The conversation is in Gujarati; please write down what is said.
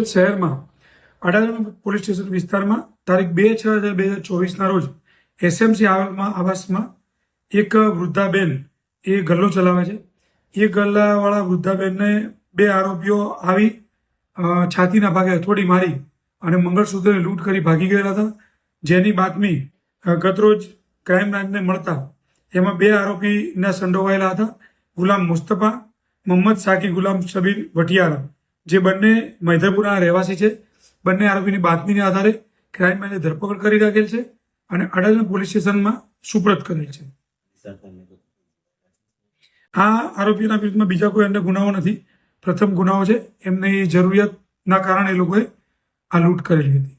સુરત શહેરમાં અડાલજ પોલીસ સ્ટેશન વિસ્તારમાં તારીખ 2/6/2024ના રોજ એસએમસી આવાસમાં એક વૃદ્ધાબેન એ ગલ્લો ચલાવે છે. એ ગલ્લાવાળા વૃદ્ધાબેનને બે આરોપીઓ આવી છાતીના ભાગે હથોડી મારી અને મંગળસૂત્રને લૂંટ કરી ભાગી ગયેલા હતા. જેની બાતમી ગતરોજ ક્રાઇમ બ્રાન્ચને મળતા એમાં બે આરોપીના સંડોવાયેલા હતા. ગુલામ મુસ્તફા, મોહમ્મદ સાકી ગુલામ શબીર વટિયારા, જે બંને મૈધરપુરના રહેવાસી છે. બંને આરોપીની બાતમીના આધારે ક્રાઇમ બ્રાન્ચે ધરપકડ કરી રાખેલ છે અને અડાલજ પોલીસ સ્ટેશનમાં સુપ્રત કરેલ છે. આ આરોપીના વિરુદ્ધમાં બીજા કોઈ અન્ય ગુનાઓ નથી. પ્રથમ ગુનાઓ છે. એમની જરૂરિયાતના કારણે એ લોકોએ આ લૂંટ કરેલી હતી.